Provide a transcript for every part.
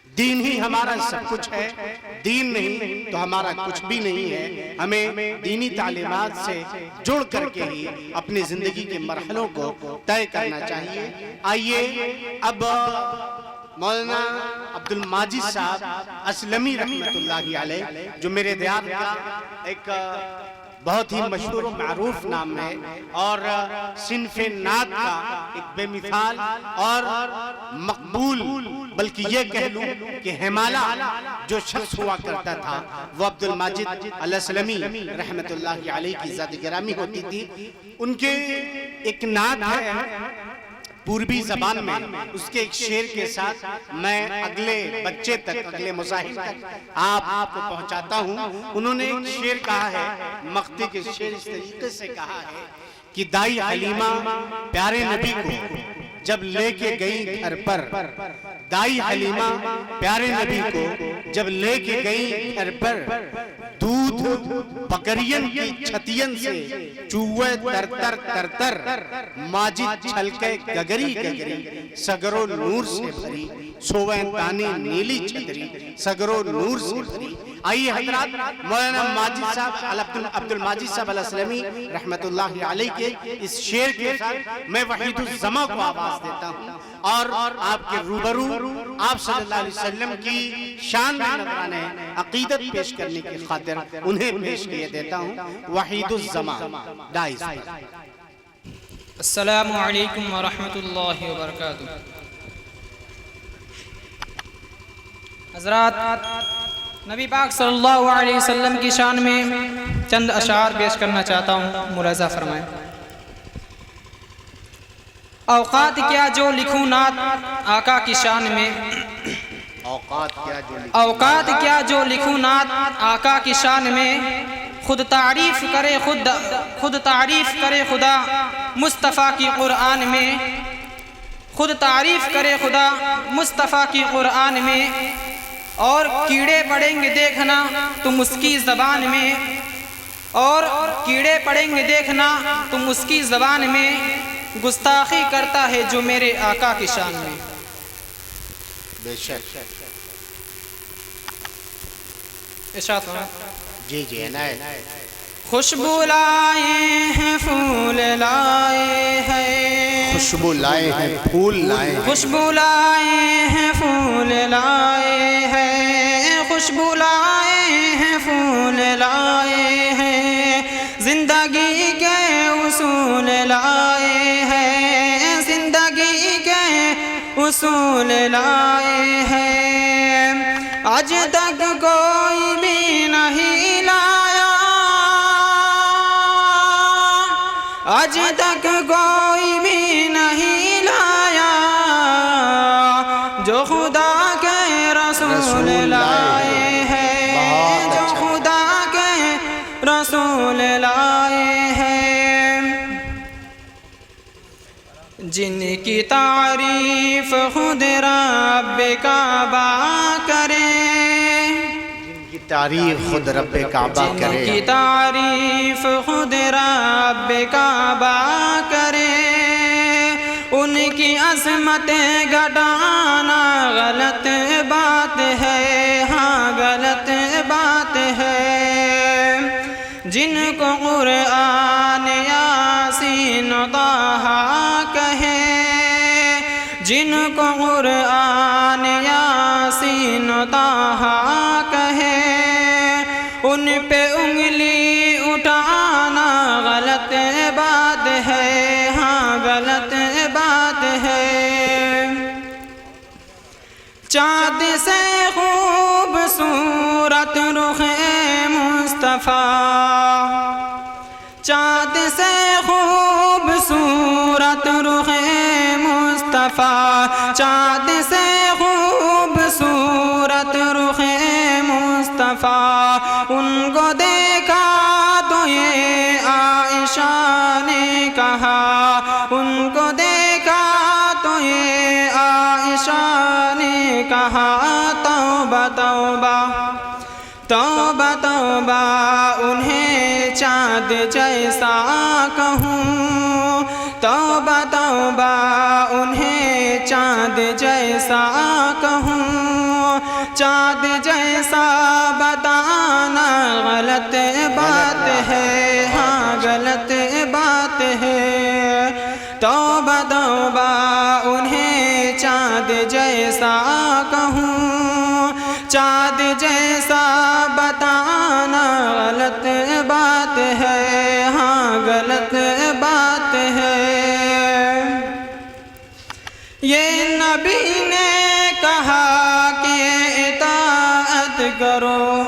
دین ہی ہمارا سب کچھ ہے، دین نہیں تو ہمارا کچھ بھی نہیں ہے۔ ہمیں دینی تعلیمات سے جڑ کر کے ہی اپنی زندگی کے مرحلوں کو طے کرنا چاہیے۔ آئیے اب مولانا عبدالماجد صاحب اسلمی رحمت اللہ علیہ، جو میرے دیار کا ایک بہت ہی مشہور و معروف نام ہے اور صنف نعت کا ایک بے مثال اور مقبول، بلکہ یہ کہہ لوں کہ ہمالا جو شخص ہوا کرتا تھا وہ عبدالماجد الاسلمی رحمت اللہ علیہ کی ذات گرامی ہوتی تھی۔ ان کے ایک نعت ہے پوربی زبان میں، اس کے ایک شعر کے ساتھ میں اگلے بچے تک، اگلے مظاہر تک آپ کو پہنچاتا ہوں۔ انہوں نے ایک شعر کہا ہے، مقطع کے شعر اس طریقے سے کہا ہے کہ دائی حلیمہ پیارے نبی کو جب لے کے گئی گھر پر، دائی حلیمہ پیارے نبی کو جب لے کے گئی گھر پر، دودھ بکرین کی چھتین سے چوئے تر تر تر تر، ماجد چھلکے گگری گگری سگرو نور سے بھری، سوئیں تانی نیلی چھتری سگرو نور سے بھری۔ آئیے حضرات مولانا ماجد صاحب عبدالماجد صاحب الاسلمی رحمت اللہ علیہ کے اس شعر کے ساتھ میں وحید الزماں کو آواز دیتا ہوں اور آپ کے روبرو آپ صلی اللہ علیہ وسلم کی شان میں نذرانے عقیدت پیش کرنے کی خاطر انہیں پیش کیے دیتا ہوں۔ وحید الزماں ڈائز۔ السلام علیکم ورحمۃ اللہ وبرکاتہ۔ حضرات، نبی پاک صلی اللہ علیہ وسلم کی شان میں چند اشعار پیش کرنا چاہتا ہوں، ملاحظہ فرمائیں۔ اوقات کیا جو لکھوں نعت آقا کی شان میں، اوقات کیا جو لکھوں نعت آقا کی شان میں، خود تعریف کرے خدا مصطفیٰ کی قرآن میں، خود تعریف کرے خدا مصطفیٰ کی قرآن میں، اور کیڑے پڑیں گے دیکھنا تم اس کی زبان میں، اور کیڑے پڑیں گے دیکھنا تم اس کی زبان میں، گستاخی کرتا ہے جو میرے آقا کی شان میں۔ بے شک ارشاد فرمائیں۔ جی جی عنایت۔ خوشبو لائے ہیں پھول لائے ہیں، خوشبو لائے ہیں پھول لائے ہیں، خوشبو لائے ہیں پھول لائے ہیں، خوشبو لائے ہیں پھول لائے ہیں، زندگی کے اصول لائے ہیں، زندگی کے اصول لائے ہیں، آج تک کوئی بھی نہیں لایا، آج تک کوئی بھی نہیں لایا، جو خدا کے رسول لائے ہیں، جو خدا کے رسول لائے ہیں، جن کی تعریف خود رب کعبہ کرے، تعریف خود رب کعبہ کرے، جن کی تعریف خود رب کعبہ کرے، ان کی عظمتیں گھٹانا غلط بات ہے، ہاں غلط بات ہے، جن کو قرآن یاسین طٰہٰ کہے، جن کو قرآن یاسین طٰہٰ کہے، ان پہ انگلی اٹھانا غلط بات ہے، ہاں غلط بات ہے، چاند سے خوبصورت رخ مصطفیٰ، چاند سے خوبصورت رخ مصطفیٰ، چاند سے خوبصورت رخ مصطفیٰ، ان کو دیکھا تو یہ عائشہ نے کہا، ان کو دیکھا تو یہ عائشہ نے کہا، توبہ توبہ توبہ توبہ انہیں چاند جیسا کہوں، توبہ توبہ انہیں چاند جیسا کہوں، چاند جیسا بتانا غلط بات ہے، ہاں غلط بات ہے، توبہ توبہ انہیں چاند جیسا کہوں، چاند جیسا بتانا غلط بات ہے، ہاں غلط بات ہے۔ یہ نبی نے کہا کہ اطاعت کرو،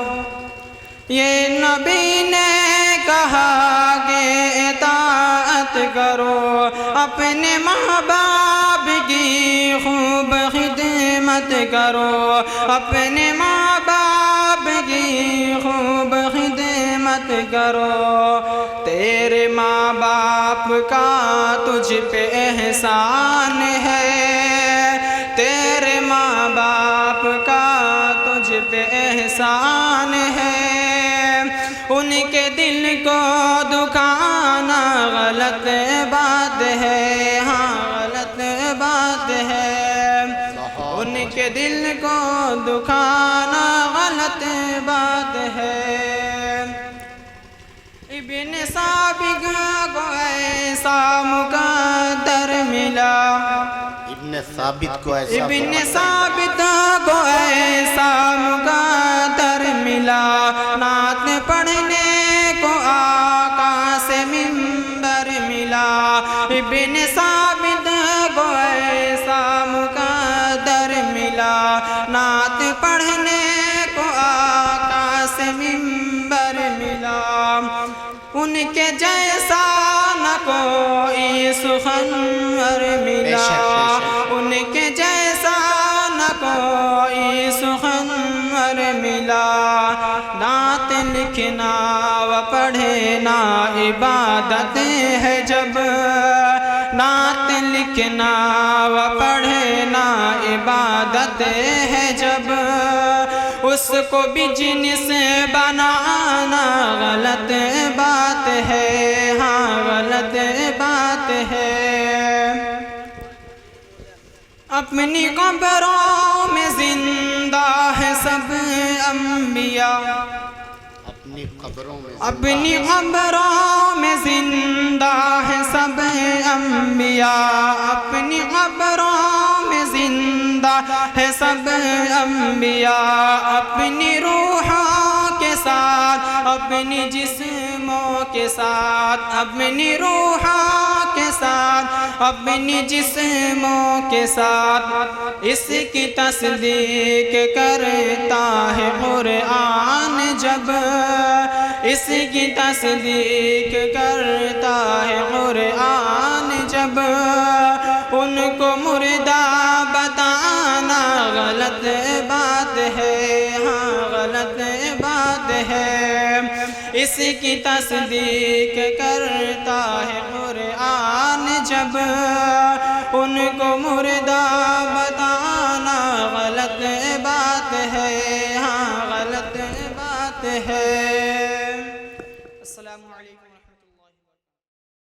یہ نبی نے کہا کہ اطاعت کرو، اپنے ماں باپ کی خوب خدمت کرو، اپنے ماں باپ کی خوب خدمت کرو، تیرے ماں باپ کا تجھ پہ احسان ہے، تیرے ماں باپ کا تجھ پہ احسان ہے، ان کے دل کو دکھانا غلط بات ہے، ہاں غلط بات ہے، ان کے دل کو دکھانا غلط بات ہے۔ ابن سابق کو ایسا مقدر ملا، ابن ثابت کو ایسا ابن ثابت کو ایسا مقدر ملا، نعت پڑھنے کو آقا سے منبر ملا، ابن ثابت کو ایسا مقدر ملا، نعت پڑھنے کو آقا سے منبر ملا، ان کے جیسا نہ کوئی سخنور ملا، ان کے جیسا نہ کوئی سخنور ملا، نعت لکھنا و پڑھنا عبادت ہے جب، نعت لکھنا و پڑھنا عبادت ہے جب، اس کو بزنس بنانا غلط بات ہے، ہاں غلط بات ہے۔ اپنی قبروں میں زندہ ہے سب انبیاء، اپنی قبروں میں اپنی قبروں میں زندہ ہے سب انبیاء، اپنی قبروں میں زندہ ہے سب انبیاء، اپنی روحوں کے ساتھ، اپنی جسموں کے ساتھ، اپنی روحوں کے ساتھ، اپنی جسموں کے ساتھ، اس کی تصدیق کرتا ہے قرآن جب، اس کی تصدیق کرتا ہے قرآن جب، ان کو مردہ بتانا غلط بات ہے، ہاں غلط بات ہے، اس کی تصدیق کرتا ہے قرآن جب، ان کو مردہ